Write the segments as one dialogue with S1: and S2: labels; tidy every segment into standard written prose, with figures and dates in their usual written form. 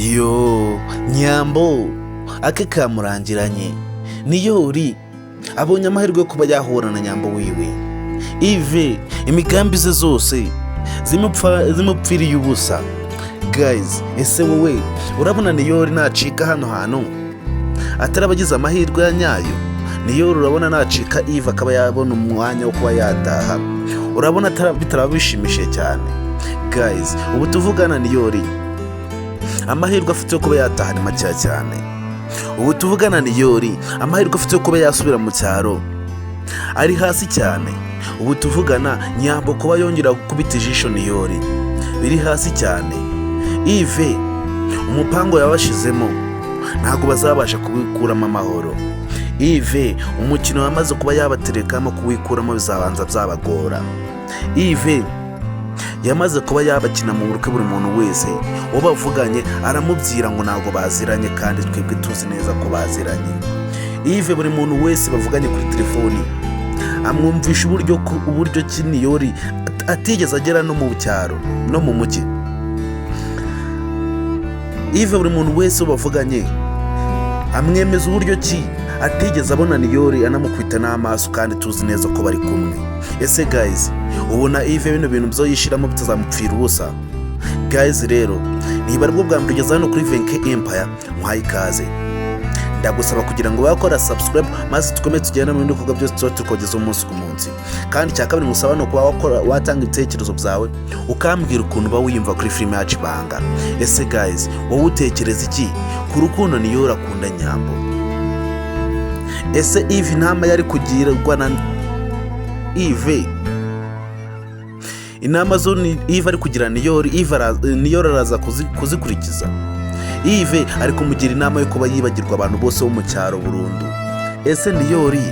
S1: Yo Nyambo ake kamurangiranye Niyori abonye amahirwe yo kuba yahura na Nyambo wiwe. Ive imigambi ze zose zimupfiriye ubusa. Guys, ese wowe urabona Niyori nacika hano hantu atarabagize amahirwe ya nyayo? Niyori urabona nacika Ive akaba yabona umwanya wo kuba yataha? Urabona bitaraba bishimishije cyane? Guys, ubu tuvugana Niyori amahirwe afite yo kuba yataha ni make cyane. Ubu tuvugana Niyori amahirwe afite yo kuba yasubira mu cyaro ari hasi cyane. Ubu tuvugana Nyambo kuba yongera gukubita ijisho Niyori biri hasi cyane. Ive umupango yabashizemo ntabwo bazabasha kubikuramo amahoro. Ive umukino wamaze kuba yabaterekamo kuwikuramo bizabanza byabagora. Ive yamaze kuba yabakina mu buruke buri muntu wese ubavuganye aramubwira ngo ntabwo baziranye, kandi twebwe tuzi neza ko baziranye. Ive buri muntu wese bavuganye kuri telefoni amwumvisha uburyo ki Niyori atigeze agera no mu cyaro no mu mujyi. Ive buri muntu wese ubavuganye amwemeza uburyo ki atigeze abona Niyori anamukwita n'amaso, kandi tuzi neza ko bari kumwe. Ese guys, ubona Ive bino bintu byo yishiramo bitazamupfira ubusa? Guys rero niba aribwo bwa mbere ugeze hano kuri Venke Empire, muhaye ikaze. Ndagusaba kugira ngo wakora subscribe maze tukomeze tugenda mu bindi bikorwa byose tuba tukogeza umunsi ku munsi. Kandi cya kabiri musaba no kuba watanga ibitekerezo byawe ukambwira ukuntu uba wiyumva kuri filime yacu Ibanga. Ese guys, wowe utekereza iki ku rukundo Niyori akunda Nyambo? Ese Ive inama yari kugirwa na Ive, inama zo Ive ari kugira Niyori araza kuzikurikiza? Ive ari kumugira inama yo kuba yibagirwa abantu bose bo mu cyaro burundu. Ese Niyori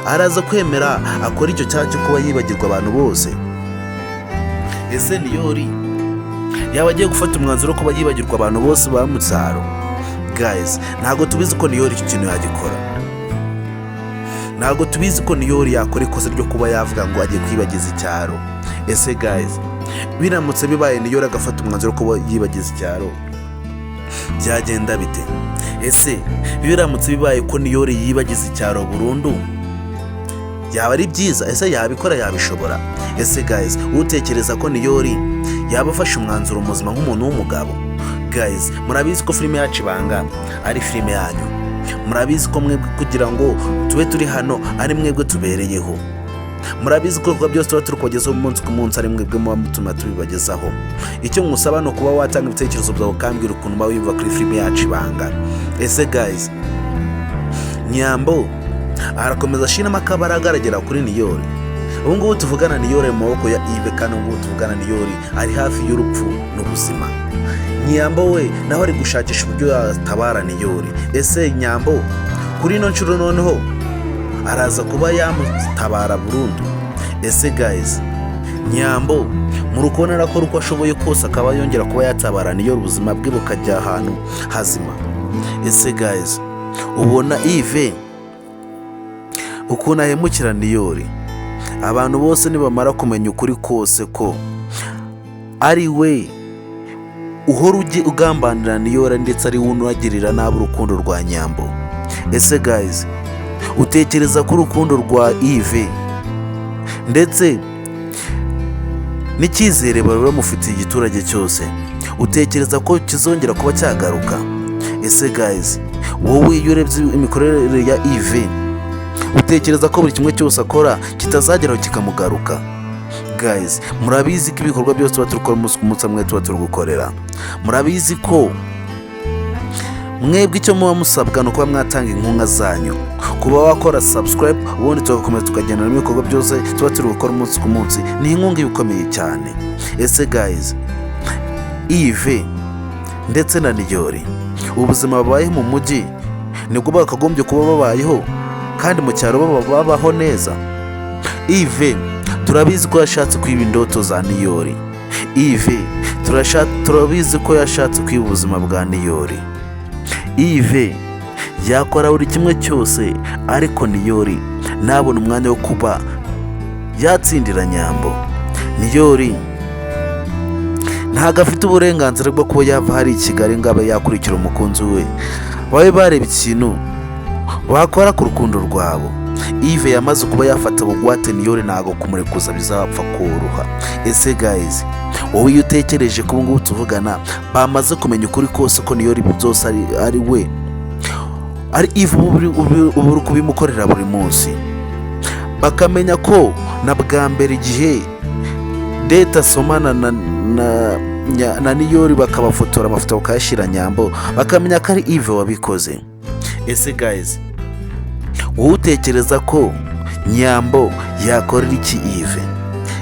S1: araza kwemera akora icyo cyaha cyo kuba yibagirwa abantu bose? Ese Niyori yaba agiye gufata umwanzuro wo kuba yibagirwa abantu bose ba mu cyaro? Guys, ntabwo tubizi ko Niyori icyo kintu yagikora. Ntabwo tubizi ko Niyori yakora ikosa ryo kuba yavuga ngo agiye kwibagiza icyaro. Ese guys, biramutse bibaye Niyori agafata umwanzuro wo kuba yibagiza icyaro, byagenda bite? Ese biramutse bibaye ko Niyori yibagiza icyaro burundu, yaba ari byiza? Ese yabikora, yabishobora? Ese guys, utekereza ko Niyori yaba afashe umwanzuro muzima nk'umuntu w'umugabo? Guys, murabizi ko filime yacu Ibanga ari filime yanyu. Murabizi ko mwebwe kugira ngo tube turi hano ari mwebwe tubereyeho. Murabizi ko ibikorwa byose tuba turi kubagezaho umunsi ku munsi ari mwebwe muba mutuma tubibagezaho. Icyo musaba no kuba watanga ibitekerezo byawe ukambwira ukuntu uba wiyumva kuri filime yacu Ibanga. Ese guys, Nyambo arakomeza ashiramo akabara agaragara kuri Niyori? Ubu ngubu tuvugana Niyori mu maboko ya Ive, kandi ubu ngubu tuvugana Niyori ari hafi y'urupfu n'ubuzima. Nyambo we nawe ari gushakisha uburyo yatabara Niyori. Ese Nyambo kuri ino nshuro noneho araza kuba yamutabara burundu? Ese guys, Nyambo murukubona arakora uko ashoboye kose akaba yongera kuba yatabara Niyori ubuzima bwe bukajya ahantu hazima? Ese guys, ubona Ive ukuntu ahemukira Niyori? Abantu bose nibamara kumenya ukuri kose ko ari we uhora ugambanira Niyori ndetse ari we unagirira nabi urukundo rwa Nyambo. Ese guys, utekereza ko urukundo rwa Ive ndetse n'icyizere bari bamufitiye igiturage cyose, utekereza ko kizongera kuba cyagaruka? Ese guys, wowe iyo urebye imikorere ya Ive utekereza ko buri kimwe cyose akora kitazageraho kikamugaruka? Guys, murabizi ko ibikorwa byose tuba turukora umunsi ku munsi amwe tuba turi gukorera. Murabizi ko mwebwe icyo muba musabwa no kuba mwatanga inkunga zanyu, kuba wakora subscribe, ubundi tugakomeza tukagenda n'ibikorwa byose tuba turi gukora umunsi ku munsi. Ni inkunga ikomeye cyane. Ese guys, Ive ndetse na Niyori ubuzima babayeho mu mujyi nibwo bakagombye kuba babayeho, kandi mu cyaro babaho neza? Ive turabizi ko yashatse kwiba indoto za Niyori. Ive turabizi ko yashatse kwiba ubuzima bwa Niyori. Ive yakora buri kimwe cyose, ariko Niyori ntabona umwanya wo kuba yatsindira Nyambo. Niyori ntabwo afite uburenganzira bwo kuba yava hari i Kigali ngo abe yakurikira umukunzi we. Babe bareba ikintu bakora ku rukundo rwabo. Yves yamaze kuba yafata bugwate Niyori, ntabwo kumurekuza bizapfa koroha. Ese guys, wowe iyo utekereje ko ubungubu tuvugana bamaze kumenya ukuri kose ko Niyori byose ari we, ari Yves ubu uri kubimukorera buri munsi, bakamenya ko na bwa mbere igihe Deta asomana na Niyori bakabafotora amafoto bakayashyira Nyambo, bakamenya ko ari Yves wabikoze. Ese guys, wowe utekereza ko Nyambo yakorera iki Yves?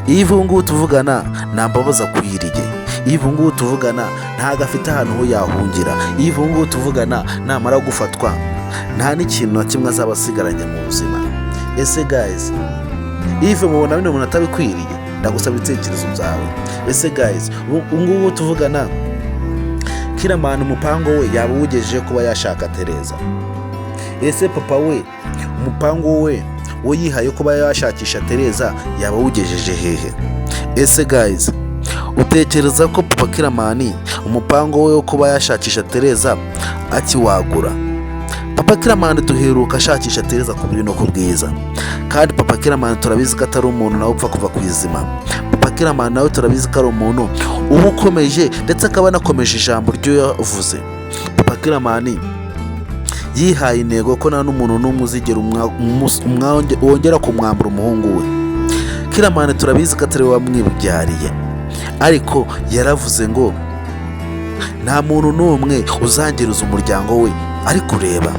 S1: Yves ubu ngubu tuvugana nta mbabazi akwiriye. Yves ubu ngubu tuvugana ntabwo afite ahantu ho yahungira. Yves ubu ngubu tuvugana namara gufatwa nta n'ikintu na kimwe azaba asigaranye mu buzima. Ese guys, Yves mubona bino umuntu atabikwiriye? Ndagusaba ibitekerezo byawe. Ese guys, ubu ngubu tuvugana Kiramani umupango we yaba uwugejeje kuba yashaka Tereza? Ese papa we umupango we yihaye kuba yashakisha Tereza yaba awugejeje hehe? Ese guys, utekereza ko papa Kiramani umupango we wo kuba yashakisha Tereza akiwagura? Papa Kiramani duheruka ashakisha Tereza ku buri no ku bwiza, kandi papa Kiramani turabizi ko atari umuntu nawe upfa kuva ku izima. Papa Kiramani nawe turabizi ko ari umuntu uba ukomeje, ndetse akaba anakomeje ijambo ryo yavuze. Papa Kiramani yihaye intego ko nta n'umuntu n'umwe uzigera wongera kumwambura umuhungu we. Kiramani turabizi ko atari we wamwibyariye, ariko yaravuze ngo nta muntu n'umwe uzangiriza umuryango we ari kureba.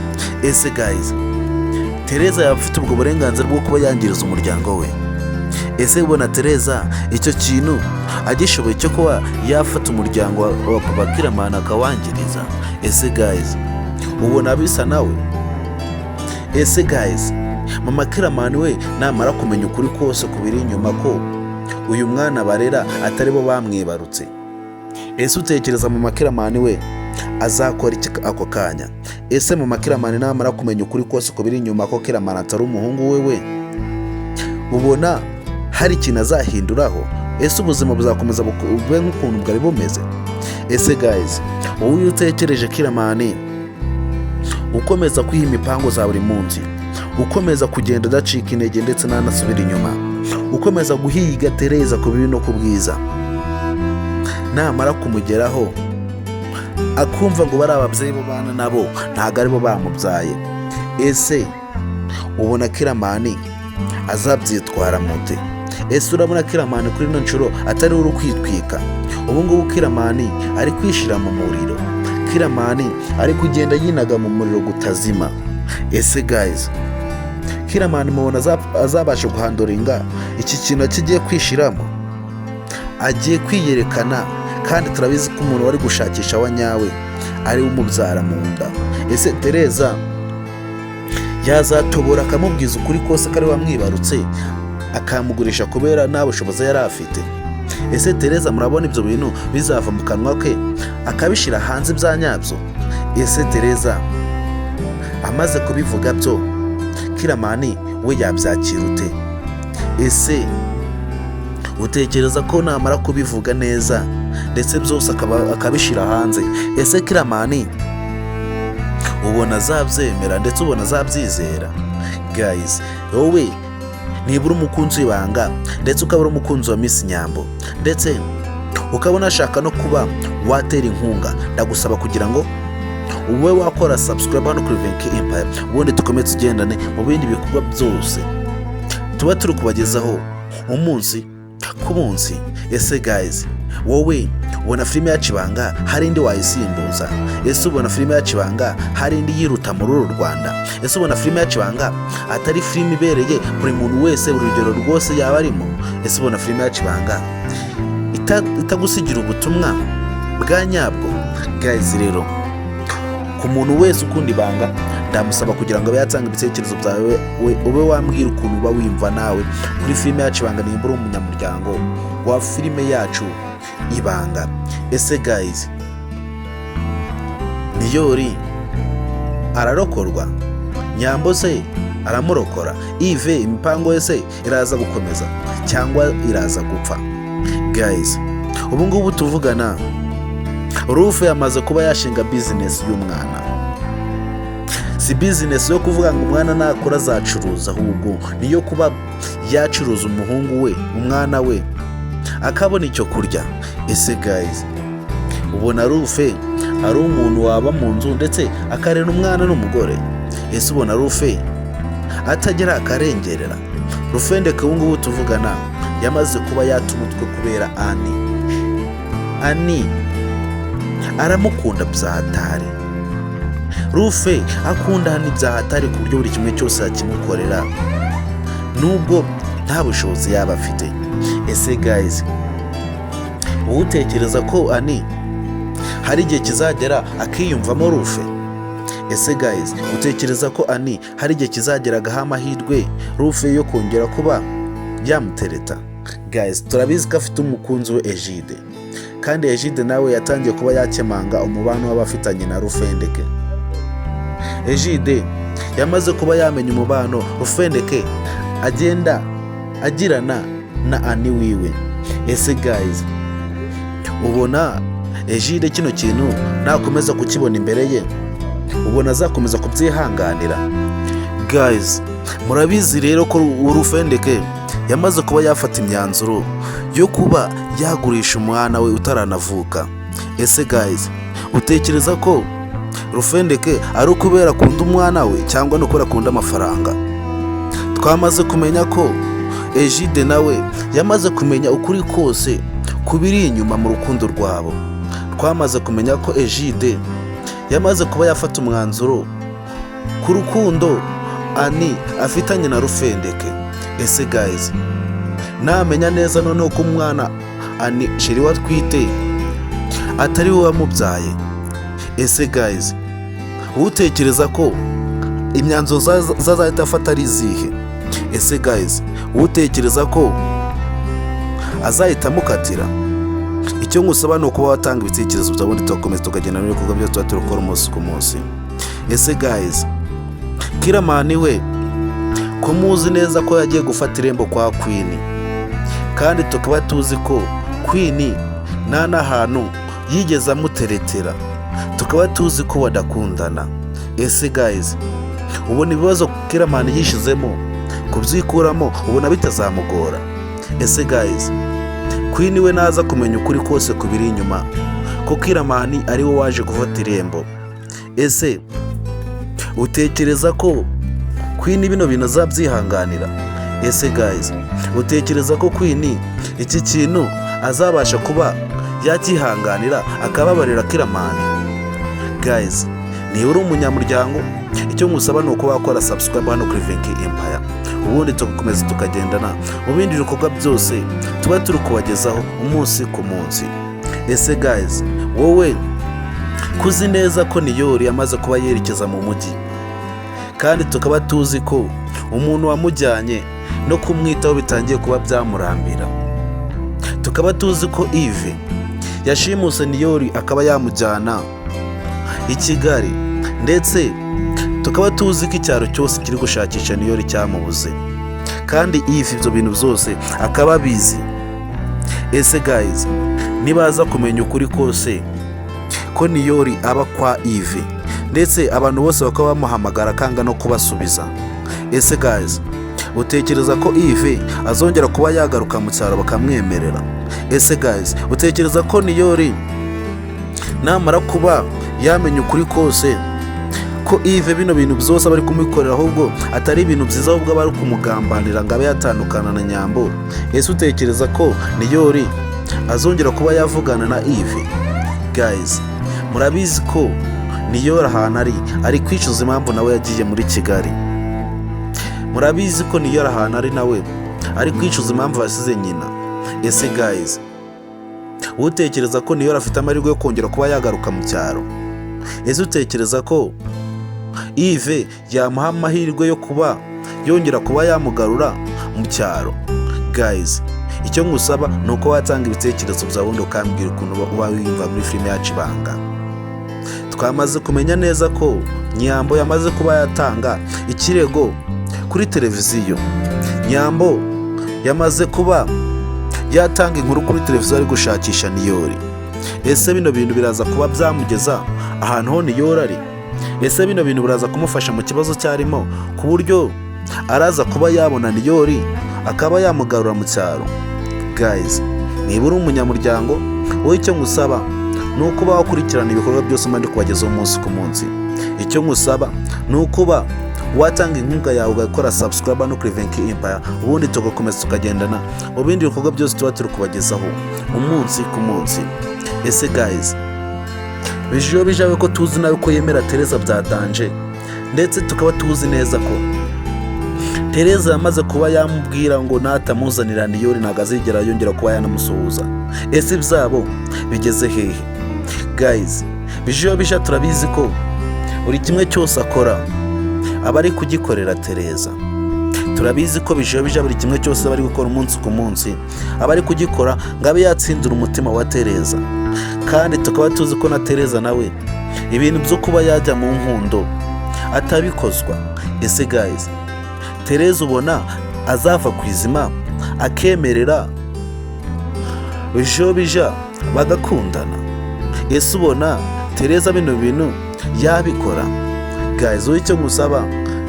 S1: Ese guys, Tereza yaba afite ubwo burenganzira bwo kuba yangiriza umuryango we? Ese ubona Tereza icyo kintu agishoboye cyo kuba yafata umuryango wa papa Kiramani akawangiriza? Ese guys, ubona bisa nawe? Ese guys, mama Kiramani we namara kumenya ukuri kose kubiri inyuma ko uyu mwana barera atari bo bamwibarutse, ese utekereza mama Kiramani we azakora iki ako kanya? Ese mama Kiramani namara kumenya ukuri kose kubiri inyuma ko Kiramani atari umuhungu we, ubona hari ikintu azahinduraho? Ese ubuzima buzakomeza bube nk'ukuntu bwari bumeze? Ese guys, wowe utekereje Kiramani ukomeza kwiha imipango za buri munsi, ukomeza kugenda udacika intege ndetse nanasubira inyuma, ukomeza guhiga Tereza ku bibi no ku bwiza, namara kumugeraho akumva ngo bari ababyeyi bo bana nabo ntabwo ari bo bamubyaye, ese ubona Kiramani azabyitwara mute? Ese urabona Kiramani kuri ino nshuro atari uri kwitwika? Ubu ngubu Kiramani ari kwishira mu muriro, Kiramani ari kugenda yinaga mu muriro gutazima. Ese guys, Kiramani mubona azabasha guhandoringa iki kintu kigiye kwishiramo? Agiye kwiyerekana, kandi turabizi ko umuntu wari gushakisha wa nyawe ari umubyara mu nda. Ese Tereza yazatobora akamubwiza ukuri kose ko ari wamwibarutse akamugurisha kubera nta bushobozi yari afite? Ese Tereza murabona ibyo bintu bizava mu kanwa ke akabishira hanze bya nyabyo? Ese Tereza amaze kubivuga byo Kiramani we yabyakira ute? Ese utekereza ko namara kubivuga neza ndetse byose akabishira hanze, ese Kiramani ubona azabyemera ndetse ubona azabyizera? Guys, wowe nibura umukunzi w'ibanga ndetse ukabura umukunzi wa Miss Nyambo ndetse ukabona ashaka no kuba watera inkunga, ndagusaba kugira ngo ube wakora subscribe hano kuri Venki Empire, ubundi tukomeze tugendane mu bindi bikorwa byose tuba turi kubagezaho umunsi ku munsi. Ese guys, wowe ubona filime yacu ibanga hari indi wayisimbuza? Ese ubona filime yacu ibanga hari indi yiruta muri uru Rwanda? Ese ubona filime yacu ibanga atari filime ibereye buri muntu wese urugero rwose yaba arimo? Ese ubona filime yacu ibanga itagusigira ubutumwa bwa nyabwo? Guys, rero ku muntu wese ukunda ibanga ndamusaba kugira ngo abe yatanga ibitekerezo byawe, ube wambwira ukuntu uba wimva nawe kuri filime yacu ibanga, nimba uri umunyamuryango wa filime yacu ibanga. Ese guys, Niyori ararokorwa? Nyambo se aramurokora? Yves imipango ye se iraza gukomeza cyangwa iraza gupfa? Guys, ubu ngubu tuvugana Rufe yamaze kuba yashinga bizinesi y'umwana. Si bizinesi yo kuvuga ngo umwana nakura azacuruza, ahubwo niyo kuba yacuruza umuhungu we, umwana we akabona icyo kurya. Ese guys, ubona Rufe ari umuntu waba mu nzu ndetse akarera umwana n'umugore? Ese ubona Rufe atagira akarengerera? Rufendeke ubu ngubu tuvugana yamaze kuba yata umutwe kubera Ani aramukunda byahatari. Rufe akunda Ani byahatari ku buryo buri kimwe cyose akimukorera nubwo nta bushobozi yaba afite. Ese guys, wowe utekereza ko Ani hari igihe kizagera akiyumvamo Rufe? Ese guys, utekereza ko Ani hari igihe kizagera agaha amahirwe Rufe yo kongera kuba yamutereta? Guys, turabizi ko afite umukunzi we Egide, kandi Egide nawe yatangiye kuba yakemanga umubano w'abafitanye na Rufendeke. Egide yamaze kuba yamenya umubano Rufendeke agenda agirana na Ani wiwe. Ese guys, ubona Egide kino kintu nakomeza kukibona imbere ye, ubona azakomeza kubyihanganira? Guys, murabizi rero ko Rufendeke yamaze kuba yafata imyanzuro yo kuba yagurisha umwana we utaranavuka. Ese guys, utekereza ko Rufendeke ari ukubera akunda umwana we cyangwa no kubera akunda amafaranga? Twamaze kumenya ko Egide nawe yamaze kumenya ukuri kose kubiri inyuma mu rukundo rwabo. Twamaze kumenya ko Egide yamaze kuba yafata umwanzuro ku rukundo Ani afitanye na Rufendeke. Ese guys, namenya neza noneho ko umwana Ani sheri watwite atari we wamubyaye. Ese guys, utekereza ko imyanzuro zazahita afata ari izihe? Ese guys, utekereza ko azahita amukatira? Icyo ngusaba ni ukuba watanga ibitekerezo byawe, ubundi tugakomeza tukagenda n'ibikorwa byacu tuba turukora umunsi ku munsi. Ese guys, Kiramani we ko muzi neza ko yagiye gufata irembo kwa Queen, kandi tukaba tuzi ko Queen nta n'ahantu yigeze amuteretera, tukaba tuzi ko badakundana. Ese guys, ubona ibibazo Kiramani yishizemo kubyikuramo ubona bitazamugora? Ese guys, Queen we naza kumenya ukuri kose kubiri inyuma ko Kiramani ari we waje gufata irembo, ese utekereza ko Queen bino bintu azabyihanganira? Ese guys, utekereza ko Queen iki kintu azabasha kuba yakihanganira akababarira Kiramani? Guys, niba uri umunyamuryango, icyo ngusaba ni uko wakora subscribe hano kuri Venki Empire, ubundi tugakomeza tukagendana mu bindi bikorwa byose tuba turi kubagezaho umunsi ku munsi. Ese guys, wowe kuzi neza ko Niyori yamaze kuba yerekeza mu mujyi, kandi tukaba tuzi ko umuntu wamujyanye no kumwitaho bitangiye kuba byamurambira. Tukaba tuzi ko Yves yashimuse Niyori akaba yamujyana i Kigali, ndetse tukaba tuzi ko icyaro cyose kiri gushakisha Niyori cyamubuze, kandi Yves ibyo bintu byose akaba abizi. Ese guys, nibaza kumenya ukuri kose ko Niyori aba kwa Yves, ndetse abantu bose bakaba bamuhamagara kanga no kubasubiza, ese guys, utekereza ko Yves azongera kuba yagaruka mu cyaro bakamwemerera? Ese guys, utekereza ko Niyori namara kuba yamenya ukuri kose ko Yves bino bintu byose bari kumukorera ahubwo atari ibintu byiza, ahubwo bari kumugambanira ngo abe yatandukana na Nyambo? Ese utekereza ko Niyori azongera kuba yavugana na Yves? Guys, murabizi ko Niyori ahantu ari kwicuza impamvu nawe yagiye muri Kigali. Murabizi ko Niyori ahantu ari nawe ari kwicuza impamvu yasize nyina. Ese guys, utekereza ko Niyori afite amahirwe yo kongera kuba yagaruka mu cyaro? Ese utekereza ko Yves yamuha amahirwe yo kuba yongera kuba yamugarura mu cyaro? Guys, icyo ngusaba ni uko watanga ibitekerezo byawe ubundi ukambwira ukuntu uba wiyumva muri filime yacu Ibanga. Twamaze kumenya neza ko Nyambo yamaze kuba yatanga ikirego kuri televiziyo. Nyambo yamaze kuba yatanga inkuru kuri televiziyo ari gushakisha Niyori. Ese bino bintu biraza kuba byamugeza ahantu ho Niyori ari? Ese bino bintu biraza kumufasha mu kibazo cyarimo ku buryo araza kuba yabona Niyori akaba yamugarura mu cyaro? Guys, niba uri umunyamuryango, wowe icyo ngusaba ni ukuba wakurikirana ibikorwa byose mandi kubagezaho umunsi ku munsi. Icyo ngusaba ni ukuba watanga inkunga yawe ugakora subscribe no kuri Venki Empire, ubundi tugakomeza tukagendana mu bindi bikorwa byose tuba turi kubagezaho umunsi ku munsi. Ese guys, bijiyo bijawe ko tuzi nawe ko yemera Tereza bya danje, ndetse tukaba tuzi neza ko Tereza yamaze kuba yamubwira ngo natamuzanira Niyori ntabwo azigera yongera kuba yanamusuhuza. Ese ibyabo bigeze hehe? Guys, bijiyo bija turabizi ko buri kimwe cyose akora aba ari kugikorera Tereza. Turabizi ko bijiyo bija buri kimwe cyose bari gukora umunsi ku munsi aba ari kugikora ngo abe yatsindura umutima wa Tereza. Kandi tukaba tuzi ko na Tereza nawe ibintu byo kuba yajya mu nkundo atabikozwa. Ese guys, Tereza ubona azava ku izima akemerera bijiyo bija bagakundana? Ese ubona Tereza bino bintu yabikora? Guys, wowe icyo ngusaba,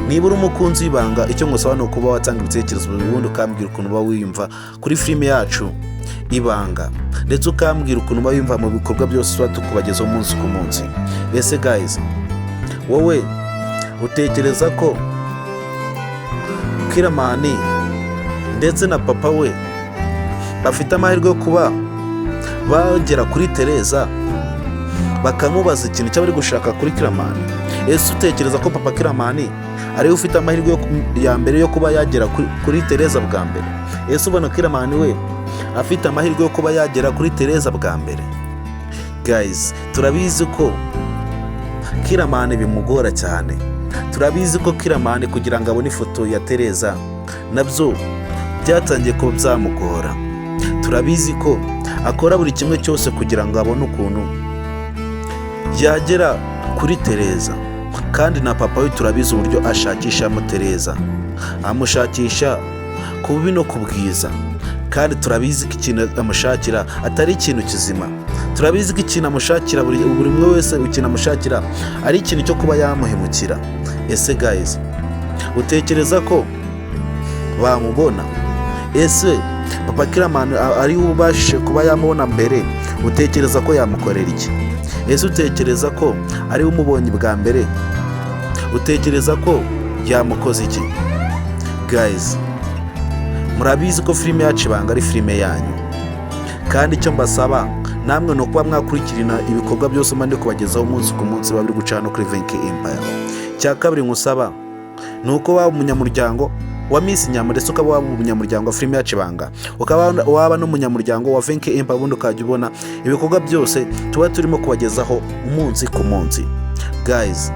S1: niba uri umukunzi w'ibanga, icyo ngusaba ni ukuba watanga ibitekerezo ubundi ukambwira ukuntu uba wiyumva kuri filime yacu Ibanga, ndetse ukambwira ukuntu uba wiyumva mu bikorwa byose tuba tukubagezaho umunsi ku munsi. Ese guys, wowe utekereza ko Kiramani ndetse na papa we bafite amahirwe yo kuba bagera kuri Tereza bakamubaza ikintu cy'abari gushaka kuri Kiramani? Ese utekereza ko papa Kiramani ariwe ufite amahirwe ya mbere yo kuba yagera kuri Tereza bwa mbere? Ese ubona Kiramani we afite amahirwe yo kuba yagera kuri Tereza bwa mbere? Guys, turabizi ko Kiramani bimugora cyane. Turabizi ko Kiramani kugira ngo abone ifoto ya Tereza nabyo byatangiye ko byamugora. Turabizi ko akora buri kimwe cyose kugira ngo abone ukuntu yagera kuri Tereza. Kandi na papa we turabizi uburyo ashakishamo Tereza, amushakisha ku bubi no ku bwiza. Kandi turabizi ko ikintu amushakira atari ikintu kizima. Turabizi ko ikintu amushakira buri umwe wese ikintu amushakira ari ikintu cyo kuba yamuhemukira. Ese guys, utekereza ko bamubona? Ese papa Kiramani ari ubashije kuba yamubona mbere, utekereza ko yamukorera iki? Ese utekereza ko ari umubonye bwa mbere, utekereza ko yamukoze iki? Guys, murabizi ko filime yacu Ibanga ari filime yanyu, kandi icyo mbasaba namwe ni ukuba mwakurikirana ibikorwa byose mandi kubagezaho umunsi ku munsi babiri gucana kuri Venki Empire. Cya kabiri ngusaba ni uko waba umunyamuryango wa Miss Nyama, ndetse ukaba waba umunyamuryango wa filime yacu Ibanga, ukaba waba n'umunyamuryango wa Venki Empire, ubundi ukajya ubona ibikorwa byose tuba turimo kubagezaho umunsi ku munsi. Guys,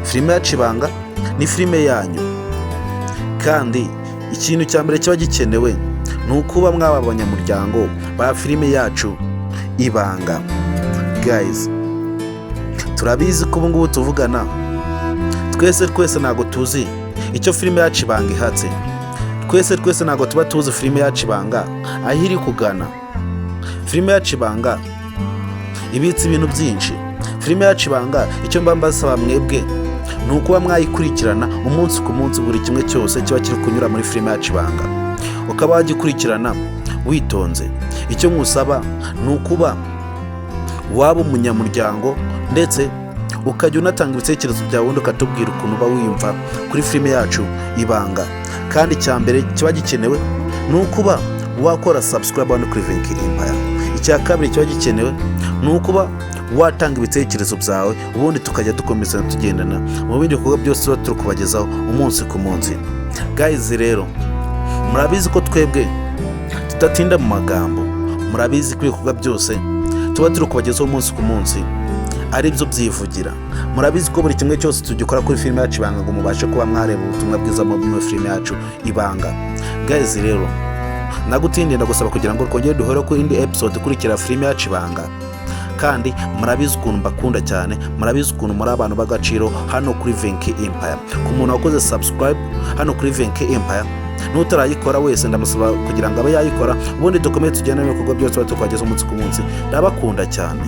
S1: filime yacu Ibanga ni filime yanyu, kandi ikintu cya mbere kiba gikenewe ni ukuba mwaba abanyamuryango ba filime yacu Ibanga. Guys, turabizi ko ubu ngubu tuvugana twese ntabwo tuzi icyo filime yacu Ibanga ihatse. Twese ntabwo tuba tuzi filime yacu Ibanga aho iri kugana. Filime yacu Ibanga ibitse ibintu byinshi. Filime yacu Ibanga icyo mba mbasaba mwebwe ni ukuba mwayikurikirana umunsi ku munsi, buri kimwe cyose kiba kiri kunyura muri filime yacu Ibanga ukaba wagikurikirana witonze. Icyo ngusaba ni ukuba waba umunyamuryango, ndetse ukajya unatanga ibitekerezo byawe ubundi ukatubwira ukuntu uba wiyumva kuri filime yacu Ibanga. Kandi icya mbere kiba gikenewe ni ukuba wakora subscribe hano kuri Venki Empire. Icya kabiri kiba gikenewe ni ukuba watanga ibitekerezo byawe, ubundi tukajya dukomeza tugendana mu bindi bikorwa byose tuba turi kubagezaho umunsi ku munsi. Guys, rero murabizi ko twebwe tudatinda mu magambo. Murabizi ko ibikorwa byose tuba turi kubagezaho umunsi ku munsi ari byo byivugira. Murabizi ko buri kimwe cyose tugikora kuri filime yacu Ibanga ngo mubashe kuba mwareba ubutumwa bwiza mu filime yacu Ibanga. Guys, rero nagutindira ndagusaba kugira ngo twongere duhore ku indi episode ikurikira filime yacu Ibanga. Kandi murabizi ukuntu mbakunda cyane, murabizi ukuntu muri abantu b'agaciro hano kuri Venki Empire. Ku muntu wakoze subscribe hano kuri Venki Empire, n'utarayikora wese ndamusaba kugira ngo abe yayikora, ubundi dukomeze tugende n'ibikorwa byose tuba tukageza umunsi ku munsi. Ndabakunda cyane.